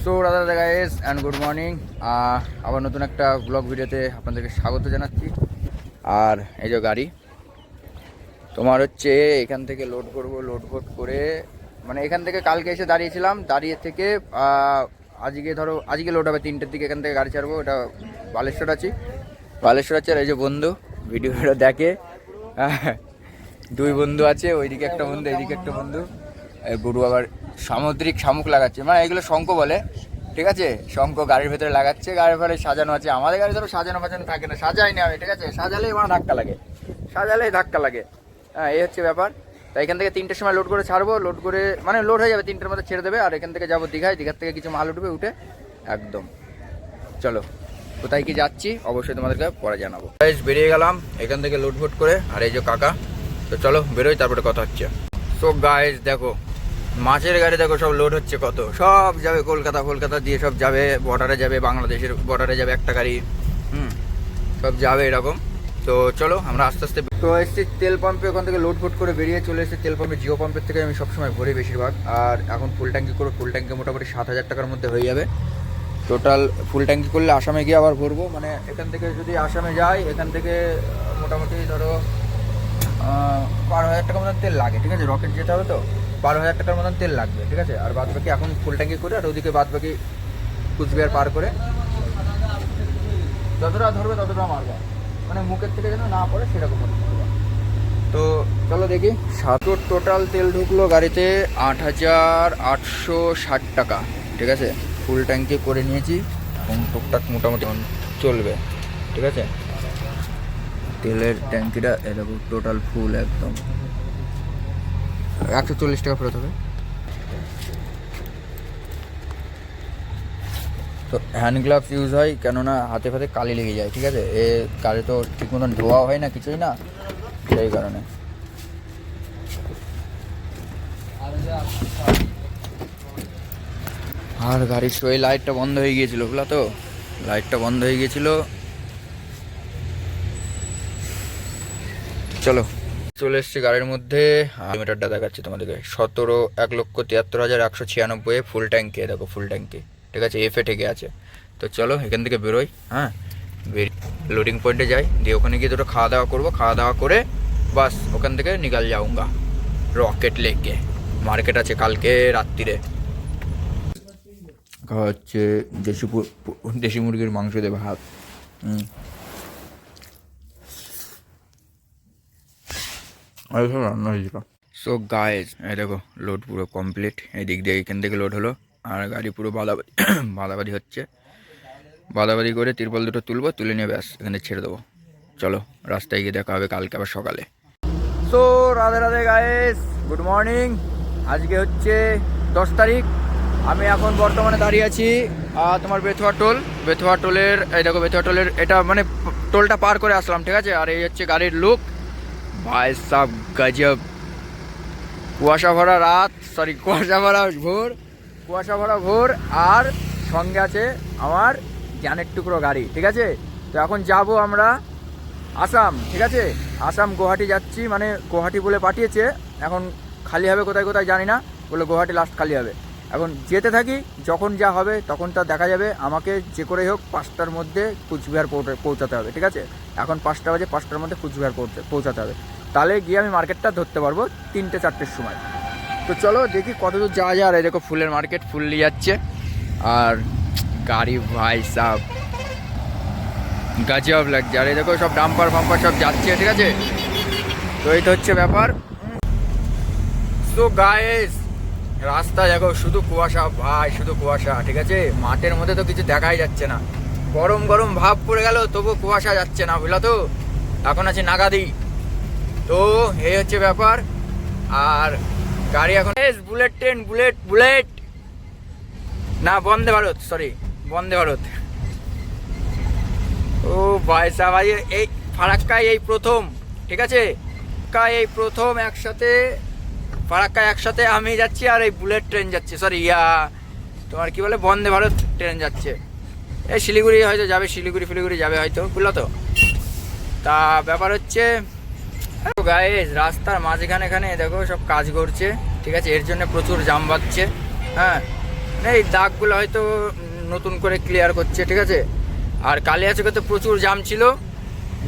So Radha guys and good morning. আবার নতুন একটা ব্লগ ভিডিওতে আপনাদেরকে স্বাগত জানাচ্ছি। আর এই যে গাড়ি তোমার হচ্ছে এখান থেকে লোড করব, লোড করে মানে এখান থেকে কালকে এসে দাঁড়িয়েছিলাম, দাঁড়িয়ে থেকে আজকে লোড হবে 3টের দিকে। এখান থেকে গাড়ি ছাড়বো, এটা বালেশ্বর আছে। আর এই যে বন্ধু ভিডিওটা দেখে, দুই বন্ধু আছে, ওইদিকে একটা বন্ধু, এইদিকে একটা বন্ধু। গরু আবার সামুদ্রিক শামুক লাগাচ্ছে, মানে এগুলো শঙ্খ বলে, ঠিক আছে। শঙ্খ গাড়ির ভেতরে লাগাচ্ছে, গাড়ির ভেতরে সাজানো আছে। আমাদের গাড়ি ধরো সাজানো থাকে না, সাজাইনি আমি, ঠিক আছে। সাজালেই আমার ধাক্কা লাগে, হ্যাঁ, এই হচ্ছে ব্যাপার। তাই এখান থেকে 3টের সময় লোড করে ছাড়বো, লোড করে মানে লোড হয়ে যাবে 3টের মধ্যে ছেড়ে দেবে। আর এখান থেকে যাবো দীঘার থেকে কিছু মাল উঠবে, উঠে একদম চলো কোথায় কি যাচ্ছি অবশ্যই তোমাদেরকে পরে জানাবো। বেরিয়ে গেলাম এখান থেকে লোড করে। আর এই যে কাকা, তো চলো বেরোই, তারপরে কথা হচ্ছে। সো গাইস দেখো, মাছের গাড়ি দেখো সব লোড হচ্ছে, কত সব যাবে কলকাতা দিয়ে, সব যাবে বর্ডারে, যাবে বাংলাদেশের বর্ডারে, যাবে একটা গাড়ি, সব যাবে এরকম। তো চলো আমরা আস্তে আস্তে তো এসেছি তেল পাম্পে, ওখান থেকে লোড করে বেরিয়ে চলে এসেছি তেল পাম্পে। জিও পাম্পের থেকে আমি সবসময় ভরি বেশিরভাগ। আর এখন ফুল ট্যাঙ্কি করবো, ফুল ট্যাঙ্কি মোটামুটি 7,000 টাকার মধ্যে হয়ে যাবে টোটাল। ফুল ট্যাঙ্কি করলে আসামে গিয়ে আবার ভরবো, মানে এখান থেকে যদি আসামে যাই, এখান থেকে মোটামুটি ধরো 12,000 টাকার মতন তেল লাগে, ঠিক আছে। রকেট যেতে হবে তো 12,000 টাকার মতন তেল লাগবে, ঠিক আছে। আর বাদ বাকি এখন ফুল ট্যাঙ্কি করে, আর ওদিকে বাদ বাকি কুচবিহার পার করে যতটা ধরবে ততটা মারবা, মানে মুখের থেকে যেন না পড়ে সেরকম মতো করবা। তো চলো দেখি। টোটাল তেল ঢুকলো গাড়িতে 8,860 টাকা, ঠিক আছে। ফুল ট্যাঙ্কি করে নিয়েছি, এখন টুকটাক মোটামুটি চলবে, ঠিক আছে। তেলের ট্যাঙ্কিটা এরকম টোটাল ফুল একদম 140 টাকা ফেরত হবে। তো হ্যান্ড গ্লাভস ইউজ হয়, কেননা হাতে ফাতে কালি লেগে যায়, ঠিক আছে। এ গাড়ি তো ঠিক মতন ধোয়া হয় না, কিছুই না, সেই কারণে। আর গাড়ির ওই লাইটটা বন্ধ হয়ে গিয়েছিল, বুঝলা তো, লাইটটা বন্ধ হয়ে গিয়েছিল। চলো চলে এসছি গাড়ির মধ্যে। কিলোমিটারটা দেখাচ্ছি তোমাদেরকে, 1,73,196 ফুল ট্যাঙ্কি, দেখো ফুল ট্যাঙ্কি, ঠিক আছে। এফে ঠেকে আছে। তো চলো এখান থেকে বেরোই, হ্যাঁ, লোডিং পয়েন্টে যাই, দিয়ে ওখানে গিয়ে দুটো খাওয়া দাওয়া করবো, খাওয়া দাওয়া করে বাস ওখান থেকে নিকাল যাऊंगा রকেট লেকে। মার্কেট আছে কালকে রাত্রিরে, খাওয়া হচ্ছে দেশি মুরগির মাংস দেবে ভাত। রান্না হয়েছিল। সো গাইস এই দেখো লোড পুরো কমপ্লিট, এই দিক দিয়ে এখান থেকে লোড হলো। আর গাড়ি পুরো বাদাবাদি হচ্ছে, বাদাবাদি করে তিরপল দুটো তুলবো, তুলে নিয়ে ব্যাস এখানে ছেড়ে দেবো। চলো রাস্তায় গিয়ে দেখা হবে কালকে আবার সকালে। So Radhe guys, good morning. আজকে হচ্ছে 10 তারিখ। আমি এখন বর্তমানে দাঁড়িয়ে আছি তোমার বেথুয়া টোলের, এই দেখো বেথুয়া টোলের এটা মানে টোলটা পার করে আসলাম, ঠিক আছে। আর এই হচ্ছে গাড়ির লুক, ভাই সাব গজব। কুয়াশা ভরা ভোর, আর সঙ্গে আছে আমার জ্ঞানের টুকরো গাড়ি, ঠিক আছে। তো এখন যাব আমরা আসাম, ঠিক আছে। আসাম গুয়াহাটি যাচ্ছি, মানে গুয়াহাটি বলে পাঠিয়েছে, এখন খালি হবে কোথায় জানি না, বলে গুয়াহাটি লাস্ট খালি হবে। এখন যেতে থাকি, যখন যা হবে তখন তা দেখা যাবে। আমাকে যে করেই হোক 5টার মধ্যে কুচবিহার পৌঁছাতে হবে, ঠিক আছে। এখন 5টা বাজে, 5টার মধ্যে কুচবিহার পৌঁছাতে হবে, তাহলে গিয়ে আমি মার্কেটটা ধরতে পারবো 3টে-4টের সময়। তো চলো দেখি কতদূর যাওয়া যায়। আর এই দেখো ফুলের মার্কেট, ফুল নিয়ে যাচ্ছে। আর গাড়ি ভাই সাব গজব লাগছে। আর এই দেখো সব ডাম্পার ফাম্পার সব যাচ্ছে, ঠিক আছে। তো এই তো হচ্ছে ব্যাপার। তো গাইস রাস্তা দেখো শুধু কুয়াশা ভাই, শুধু কুয়াশা, ঠিক আছে। মাঠের মধ্যে তো কিছু দেখাই যাচ্ছে না, গরম ভাব পড়ে গেল, তবু কুয়াশা যাচ্ছে না, বুঝলা তো। এখন আছে নাগাদি। তো এই হচ্ছে ব্যাপার। আর গাড়ি এখন বুলেট ট্রেন, বুলেট না, বন্দে ভারত। ও ভাই সাহেব, এই ফারাক্কায় এই প্রথম, ঠিক আছে, ফারাক্কায় একসাথে আমি যাচ্ছি, আর এই বুলেট ট্রেন যাচ্ছে, তোমার কি বলে বন্দে ভারত ট্রেন যাচ্ছে। এই শিলিগুড়ি হয়তো যাবে, শিলিগুড়ি যাবে হয়তো, বুঝলো তো। তা ব্যাপার হচ্ছে গাইস রাস্তার মাঝখানে এখানে দেখো সব কাজ করছে, ঠিক আছে। এর জন্য প্রচুর জাম বাঁধছে, হ্যাঁ। এই দাগগুলো হয়তো নতুন করে ক্লিয়ার করছে, ঠিক আছে। আর কালিয়াচকে তো প্রচুর জ্যাম ছিল,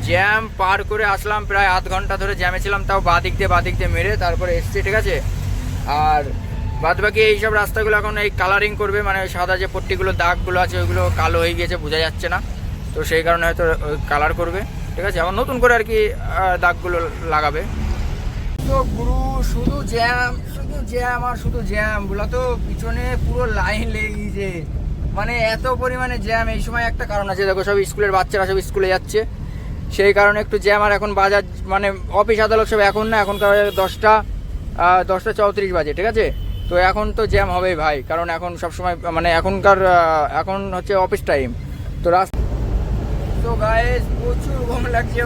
জ্যাম পার করে আসলাম, প্রায় আধ ঘন্টা ধরে জ্যামে ছিলাম, তাও বাঁ দিক দিয়ে মেরে তারপরে এসছি, ঠিক আছে। আর বাদবাকি এইসব রাস্তাগুলো এখন এই কালারিং করবে, মানে ওই সাদা যে পট্টিগুলো দাগগুলো আছে ওইগুলো কালো হয়ে গিয়েছে, বোঝা যাচ্ছে না, তো সেই কারণে হয়তো কালার করবে, ঠিক আছে। এখন নতুন করে আর কি দাগগুলো লাগাবে। তো গুরু শুধু জ্যাম আর শুধু জ্যাম, বলা তো পিছনে পুরো লাইন লেগে গিয়েছে, মানে এত পরিমাণে জ্যাম। এই সময় একটা কারণ আছে, দেখো সব স্কুলের বাচ্চারা সব স্কুলে যাচ্ছে, সেই কারণে একটু জ্যাম। আর এখন বাজার মানে অফিস আদালত সব এখন না, এখনকার 10:34 বাজে, ঠিক আছে। তো এখন তো জ্যাম হবেই ভাই, কারণ এখন সবসময় মানে এখন হচ্ছে অফিস টাইম তো রাস্তা। তো গাইস প্রচুর ঘুম লাগছে,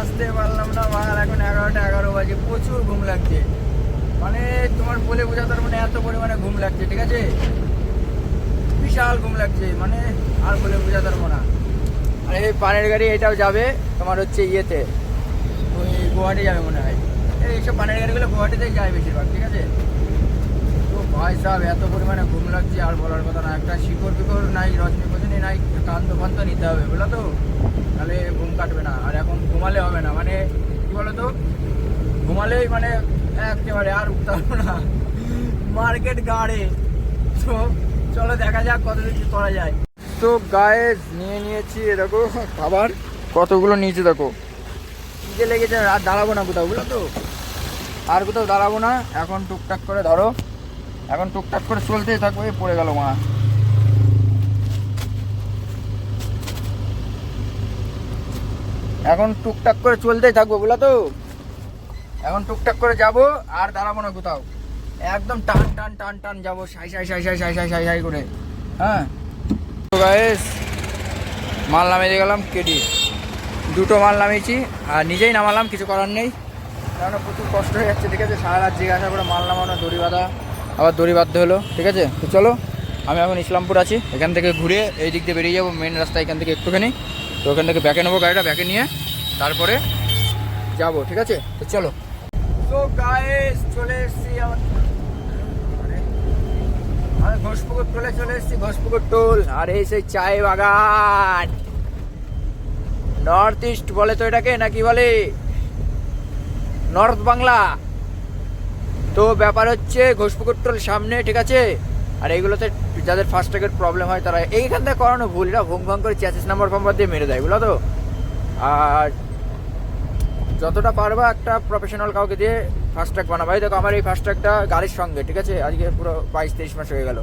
আসতে পারলাম না মাল, এখন 11:11 বাজে, প্রচুর ঘুম লাগছে, মানে তোমার বলে বোঝাতে পারবো না এত পরিমাণে ঘুম লাগছে, ঠিক আছে। বিশাল ঘুম লাগছে, মানে আর বলে বোঝাতে পারবো না। আর এই পানের গাড়ি এটাও যাবে তোমার হচ্ছে ইয়েতে, ওই গুয়াহাটি যাবে মনে হয়, এইসব পানের গাড়িগুলো গুয়াহাটিতেই যায় বেশিরভাগ, ঠিক আছে। তো ভাই সাহেব এত পরিমাণে ঘুম লাগছে আর বলার কথা না, একটা শিকড় ফিকড় নাই, রজনী ফজনী নাই, কান্ত ফান্ত নিতে হবে বুঝলো তো, তাহলে ঘুম কাটবে না। আর এখন ঘুমালে হবে না, মানে কি বলো তো, ঘুমালেই মানে একেবারে আর উঠতে পারবো না, মার্কেট গাড়ে। তো চলো দেখা যাক কত কিছু করা যায়। তো গায়ে নিয়েছি দেখো খাবার কতগুলো নিচে, দেখো খিদে লেগেছে, আর দাঁড়াবো না কোথাও বুঝলো তো, আর কোথাও দাঁড়াবো না, এখন টুকটাক করে ধরো, এখন টুকটাক করে চলতেই থাকবো। পড়ে গেল মা, এখন টুকটাক করে চলতেই থাকবো বুঝলো তো, এখন টুকটাক করে যাব, আর দাঁড়াবো না কোথাও, একদম টান টান টান টান যাবো, সাই সাই সাই সাই সাই সাই সাই সাই করে। হ্যাঁ তো গাইস মাল নামিয়ে দিয়ে গেলাম কেডি, দুটো মাল নামিয়েছি আর নিজেই নামালাম, কিছু করার নেই, কারণ প্রচুর কষ্ট হয়ে যাচ্ছে, ঠিক আছে। সারা রাত জেগে আসার পরে মাল নামানো, দড়ি বাঁধা, আবার দড়ি বাঁধতে হলো, ঠিক আছে। তো চলো আমি এখন ইসলামপুর আছি, এখান থেকে ঘুরে এই দিক দিয়ে বেরিয়ে যাবো, মেন রাস্তা এখান থেকে একটুখানি, তো ওখান থেকে ব্যাকে নেবো গাড়িটা, ব্যাকে নিয়ে তারপরে যাবো, ঠিক আছে। তো চলো। তো গাইস চলে এসেছি আমি ঘোষপুকুর টোলে চলে এসেছি, ঘোষপুকুর টোল। আর এই সেই চায় বাগান, নর্থ ইস্ট বলে তো এটাকে, নাকি বলে নর্থ বাংলা। তো ব্যাপার হচ্ছে ঘোষপুকুর টোল সামনে, ঠিক আছে। আর এইগুলোতে যাদের ফাস্ট্যাগের প্রবলেম হয় তারা এইখান থেকে করানো ভুল, না ভুং ভাং করে চ্যাসিস নাম্বার ফাম্বার দিয়ে মেরে দেয়, বুঝলো তো। আর যতটা পারবা একটা প্রফেশনাল কাউকে দিয়ে ফাস্ট্যাগ বানাবো। দেখো আমার এই ফাস্ট্যাগটা গাড়ির সঙ্গে, ঠিক আছে, আজকে পুরো 22-23 মাস হয়ে গেল,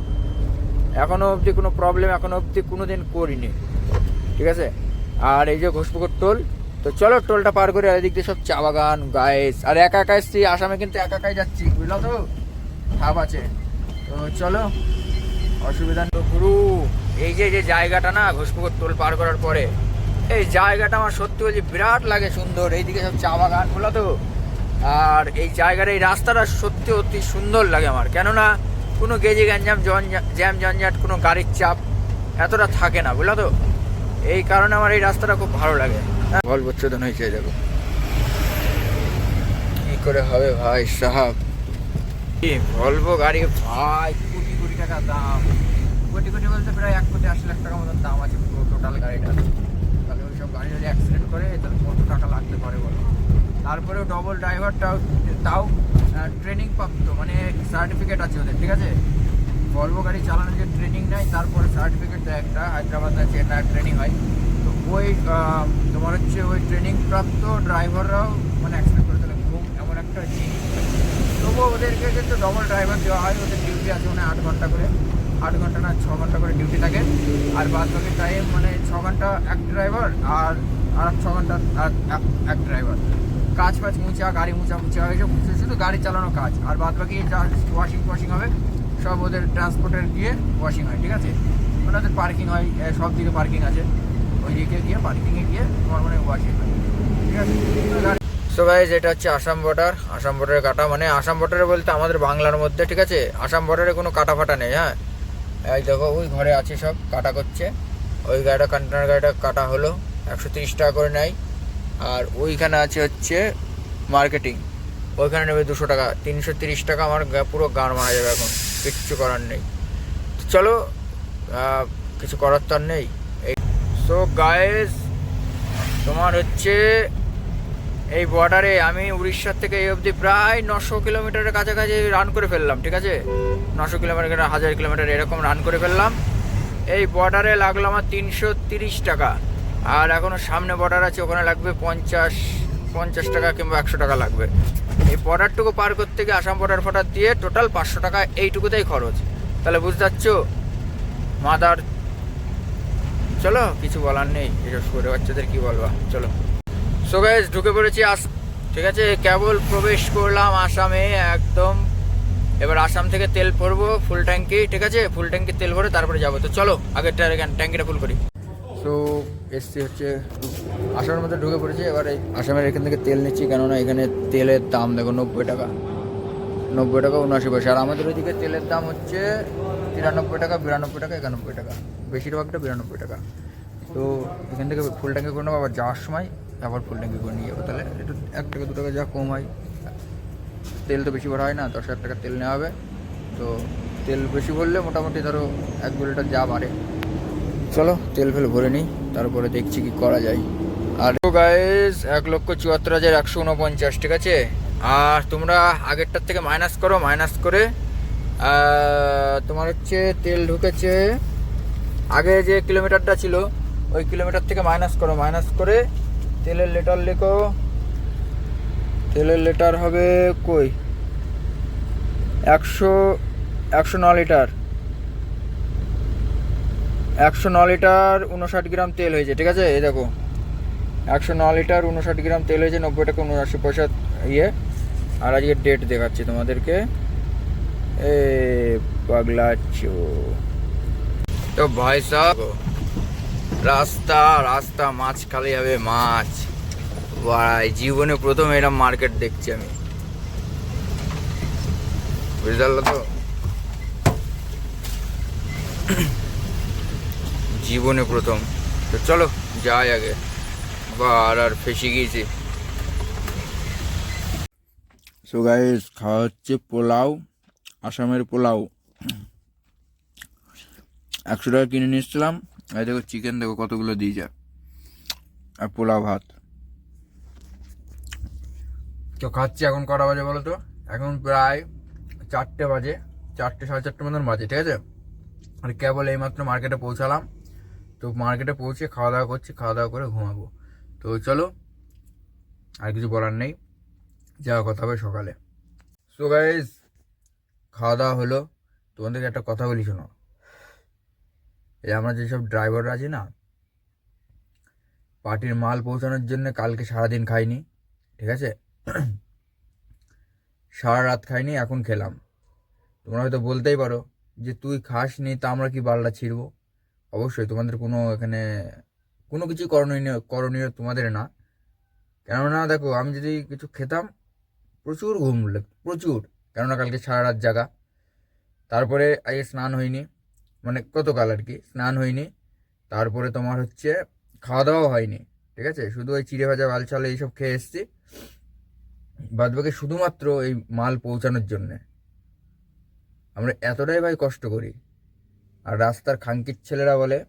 এখনো অবধি কোনো প্রবলেম এখনো অবধি কোনো দিন করিনি, ঠিক আছে। আর এই যে ঘোষপুকুর টোল, তো চলো টোলটা পার করে এদিক দিয়ে সব চা বাগান গাইস। আর একা একা এসছি আসামে, কিন্তু একা একাই যাচ্ছি বুঝলো তো, ভাব আছে। তো চলো অসুবিধা নেই। গুরু এই যে জায়গাটা না ঘোষপুকুর টোল পার করার পরে, এই জায়গাটা আমার সত্যি বলছি বিরাট লাগে সুন্দর, এইদিকে সব চা বাগান বুঝলো তো। আর এই জায়গার এই রাস্তাটা সত্যি অতি সুন্দর লাগে আমার, কেননা কোনো গেজে গ্যাঞ্জাম জ্যাম জঞ্জাট, কোনো গাড়ির চাপ এতটা থাকে না বুঝলো তো, এই কারণে আমার এই রাস্তাটা খুব ভালো লাগে। বল বচ্চোদন হয়েছে, দেখো কি করে হবে ভাই সাহাব, ভলভো গাড়ি ভাই, কোটি কোটি টাকা দাম, কোটি কোটি বলতে প্রায় 1,80,00,000 টাকা মতন দাম আছে পুরো টোটাল গাড়িটা। তাহলে ওই সব গাড়ি যদি অ্যাক্সিডেন্ট করে তাহলে কত টাকা লাগতে পারে বলো। তারপরেও ডবল ড্রাইভারটাও তাও ট্রেনিং প্রাপ্ত, মানে সার্টিফিকেট আছে ওদের, ঠিক আছে। ভলভো গাড়ি চালানোর যে ট্রেনিং নেয় তারপরে সার্টিফিকেট দেয় একটা, হায়দ্রাবাদ আছে এটা ট্রেনিং হয়। তো ওই তোমার হচ্ছে ওই ট্রেনিং প্রাপ্ত ড্রাইভাররাও মানে অ্যাক্সিডেন্ট করে, তাহলে খুব এমন একটা জিনিস। তবুও ওদেরকে কিন্তু ডবল ড্রাইভার দেওয়া হয়, ওদের ডিউটি আছে মানে 8 ঘন্টা করে, 8 ঘন্টা না 6 ঘন্টা করে ডিউটি থাকে। আর বাদ বাকি টাইম মানে 6 ঘন্টা এক ড্রাইভার, আর 6 ঘন্টা এক ড্রাইভার, কাজ ফাজ মুছা, গাড়ি মুছা এইসব শুধু গাড়ি চালানো কাজ। আর বাদ বাকি যা ওয়াশিং হবে সব ওদের ট্রান্সপোর্টের গিয়ে ওয়াশিং হয়, ঠিক আছে। মানে ওদের পার্কিং হয়, সব দিকে পার্কিং আছে, ওই দিকে গিয়ে পার্কিংয়ে গিয়ে তোমার মানে ওয়াশিং হয়, ঠিক আছে। সো গাইস এটা হচ্ছে আসাম বর্ডার, আসাম বর্ডারের কাটা, মানে আসাম বর্ডারে বলতে আমাদের বাংলার মধ্যে, ঠিক আছে। আসাম বর্ডারে কোনো কাটা ফাটা নেই। হ্যাঁ এই দেখো ওই ঘরে আছে সব কাটা করছে, ওই গাড়িটা কন্টেনার গাড়িটা কাটা হলো 130 টাকা করে নেয়। আর ওইখানে আছে হচ্ছে মার্কেটিং, ওইখানে নেবে 200 টাকা, 330 টাকা। আমার পুরো গান মারা যাবে, এখন কিচ্ছু করার নেই। চলো, কিছু করার তো আর নেই। সো গাইস, তোমার হচ্ছে এই বর্ডারে আমি উড়িষ্যার থেকে এই অবধি প্রায় 900 কিলোমিটারের কাছাকাছি রান করে ফেললাম, ঠিক আছে? 900 কিলোমিটার, 1000 কিলোমিটার এরকম রান করে ফেললাম। এই বর্ডারে লাগলো আমার 330 টাকা। আর এখনও সামনে বর্ডার আছে, ওখানে লাগবে 50 টাকা কিংবা 100 টাকা লাগবে। এই বর্ডারটুকু পার করতে গিয়ে আসাম বর্ডার দিয়ে টোটাল 500 টাকা এইটুকুতেই খরচ। তাহলে বুঝতে পারছো মাদার। চলো, কিছু বলার নেই, এসব সরে বাচ্চাদের কি বলবা। চলো, সো গাইস ঢুকে পড়েছি ঠিক আছে, কেবল প্রবেশ করলাম আসামে একদম। এবার আসাম থেকে তেল ভরবো ফুল ট্যাঙ্কি, ঠিক আছে? ফুল ট্যাঙ্কি তেল ভরে তারপরে যাবো। তো চলো আগে ট্যাঙ্কিটা ফুল করি। সো এসছি হচ্ছে আসামের মধ্যে ঢুকে পড়েছি। এবার এই আসামের এখান থেকে তেল নিচ্ছি, কেননা এখানে তেলের দাম দেখো 90 টাকা, 90 টাকা 79 পয়সা। আর আমাদের ওইদিকে তেলের দাম হচ্ছে 93 টাকা, 92 টাকা, 91 টাকা, বেশিরভাগটা 92 টাকা। তো এখান থেকে ফুল ট্যাঙ্কি করে নেবো, আবার যাওয়ার সময় আবার ফুল ট্যাঙ্কি করে নিয়ে যাবো। তাহলে একটু 1 টাকা 2 টাকা যা কম হয়। তেল তো বেশি ভরা হয় না, 10,000 টাকা তেল নেওয়া হবে। তো তেল বেশি ভরলে মোটামুটি ধরো 1-2 লিটার যা বাড়ে। চলো তেল ফেল ভরে নিই, তারপরে দেখছি কি করা যায়। আর গাইস 1,74,149, ঠিক আছে? আর তোমরা আগেরটার থেকে মাইনাস করো, মাইনাস করে তোমার হচ্ছে তেল ঢুকেছে আগে যে কিলোমিটারটা ছিল ওই কিলোমিটার থেকে মাইনাস করো, মাইনাস করে তেলের লিটার লেখো। তেলের লিটার হবে কই 109 লিটার, 109 লিটার 59 গ্রাম তেল হয়েছে, ঠিক আছে? এই দেখো 109 লিটার 59 গ্রাম তেল হয়েছে, 90 টাকা 79 পয়সা ইয়ে। আর আজকে ডেট দেখাচ্ছি তোমাদেরকে, এ পাগলাচ্ছো তো ভাই সাহেব। রাস্তা রাস্তা মাছ খালি হবে, মাছ ভাই। জীবনে প্রথম এরকম মার্কেট দেখছি আমি, বুঝতে পারলো তো? জীবনে প্রথম। তো চলো যাই আগে, আর ফেসে গিয়েছি। সো গাইস খাওয়া হচ্ছে পোলাও, আসামের পোলাও। 100 টাকা কিনে নিয়ে এসেছিলাম। এই দেখো চিকেন, দেখো কতগুলো দিয়েছে, আর পোলাও ভাত। তো খাচ্ছি। এখন কটা বাজে বলো তো? এখন প্রায় 4টে বাজে, 4টে 4:30 মতন বাজে, ঠিক আছে? আর কেবল এইমাত্র মার্কেটে পৌঁছালাম। তো মার্কেটে পৌঁছে খাওয়া দাওয়া করছি, খাওয়া দাওয়া করে ঘুমাবো। তো চলো, আর কিছু বলার নেই, যাওয়া কথা হবে সকালে। সো গাইস খাওয়া দাওয়া হলো। তোমাদেরকে একটা কথা বলি শোনো, এই আমরা যেসব ড্রাইভাররা আছি না, পার্টির মাল পৌঁছানোর জন্য কালকে সারাদিন খাইনি, ঠিক আছে? সারা রাত খাইনি, এখন খেলাম। তোমরা হয়তো বলতেই পারো যে তুই খাসনি, তা আমরা কি বাল্লা ছিড়বো? অবশ্যই তোমাদের কোনো এখানে কোনো কিছু করণীয় তোমাদের না। কেননা দেখো, আমি যদি কিছু খেতাম প্রচুর ঘুম প্রচুর, কেননা কালকে সারা রাত জাগা। তারপরে আজকে স্নান হয়নি, মানে গতকাল আর কি স্নান হয়নি। তারপরে তোমার হচ্ছে খাওয়া দাওয়াও হয়নি, ঠিক আছে? শুধু ওই চিড়ে ভাজা বাল চাল এইসব খেয়ে এসছি, বাদবাকি শুধুমাত্র এই মাল পৌঁছানোর জন্যে। আমরা এতটাই ভাই কষ্ট করি। আর রাস্তার খাঙ্কির ছেলেরা বলে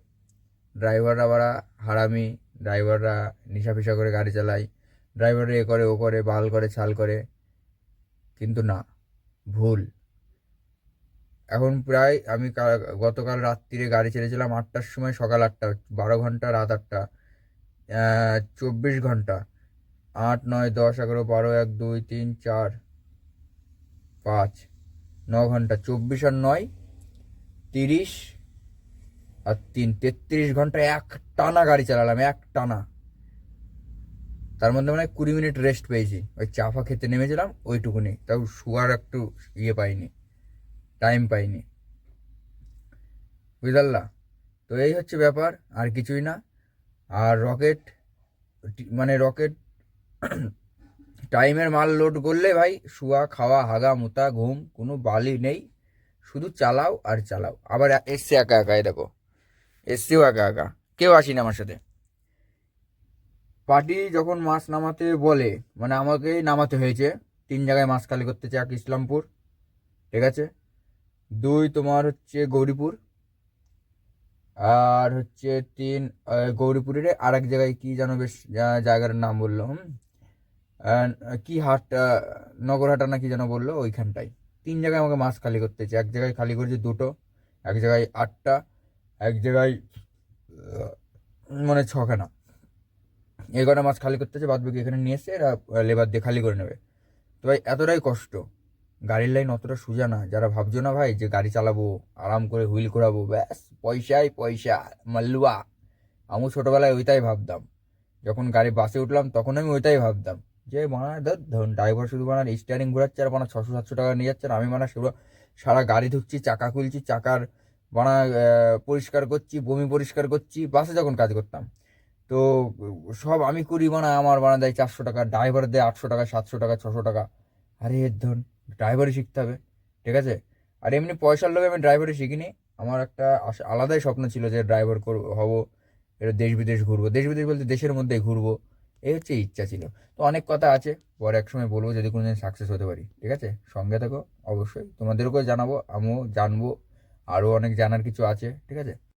ড্রাইভাররা বাড়া হারামি, ড্রাইভাররা নেশা ফিসা করে গাড়ি চালায়, ড্রাইভাররা এ করে ও করে, বাল করে ছাল করে। কিন্তু না, ভুল। এখন প্রায় আমি গতকাল রাত্রিরে গাড়ি ছেড়েছিলাম 8টার সময়, সকাল 8টা, 12 ঘন্টা, রাত 8টা, 24 ঘন্টা, 8, 9, 10, 11, 12, 1, 2, 3, 4, 5, 9 ঘন্টা, 24 আর 9, 30 আর 3, 33 ঘন্টা এক টানা গাড়ি চালালাম, এক টানা। তার মধ্যে মানে 20 মিনিট রেস্ট পেয়েছি, ওই চাফা খেতে নেমেছিলাম ওইটুকুনি, তাও শুয়ার একটু ইয়ে পাইনি, টাইম পাইনি, বুঝলা? তো এই হচ্ছে ব্যাপার, আর কিছুই না। আর রকেট টাইমের মাল লোড করলে ভাই শুয়া খাওয়া হাগা মুতা ঘুম কোনো বালি নেই, শুধু চালাও আর চালাও। আবার এসছি একা একা, দেখো এসছিও একা একা, কেউ আসিনি আমার সাথে। পার্টি যখন মাছ নামাতে বলে, মানে আমাকেই নামাতে হয়েছে 3 জায়গায় মাছ খালি করতে চাই। 1 ইসলামপুর, ঠিক আছে, 2 তোমার হচ্ছে গৌরীপুর, আর হচ্ছে 3 গৌরীপুরের আর এক জায়গায় কি যেন বেশ জায়গার নাম বললো, কি হাট, নগরহাটা না কি যেন বললো, ওইখানটায় 3 জায়গায় আমাকে মাছ খালি করতে হচ্ছে। এক জায়গায় খালি করেছি 2টো, এক জায়গায় 8টা, এক জায়গায় মানে 6খানা। এই কটা মাছ খালি করতে হচ্ছে, বাদ বাকি এখানে নিয়ে এসে এরা লেবার দিয়ে খালি করে নেবে। তো ভাই এতটাই কষ্ট, গাড়ির লাইন অতটা সোজা না। যারা ভাবছো না ভাই যে গাড়ি চালাবো আরাম করে হুইল ঘোরাবো ব্যাস পয়সাই পয়সা মাল্লুয়া, আমি ছোটোবেলায় ওইটাই ভাবতাম। যখন গাড়ি বাসে উঠলাম তখন আমি ওইটাই ভাবতাম যে মানে ধরুন ড্রাইভার শুধু মানে স্টিয়ারিং ঘোরাচ্ছে আর মানে 600-700 টাকা নিয়ে যাচ্ছে, আর আমি মানে সেগুলো সারা গাড়ি ধুচ্ছি, চাকা খুলছি, চাকার বানা পরিষ্কার করছি, বমি পরিষ্কার করছি বাসে যখন কাজ করতাম। তো সব আমি করি, মানে আমার বানা দেয় 400 টাকা, ড্রাইভার দেয় 800 টাকা, 700 টাকা, 600 টাকা। আরে এর ধরুন ড্রাইভারই শিখতে হবে, ঠিক আছে। আর এমনি পয়সার লোভে আমি ড্রাইভারই শিখিনি। আমার একটা আলাদাই স্বপ্ন ছিল যে ড্রাইভার হব, এটা দেশ বিদেশ ঘুরবো, দেশ বিদেশ বলতে দেশের মধ্যেই ঘুরবো, এই হচ্ছে ইচ্ছা ছিল। তো অনেক কথা আছে, পরে এক সময় বলবো যদি কোনোদিন সাকসেস হতে পারি, ঠিক আছে। সঙ্গে থাকো অবশ্যই, তোমাদেরকেও জানাবো, আমিও জানবো, আরও অনেক জানার কিছু আছে, ঠিক আছে।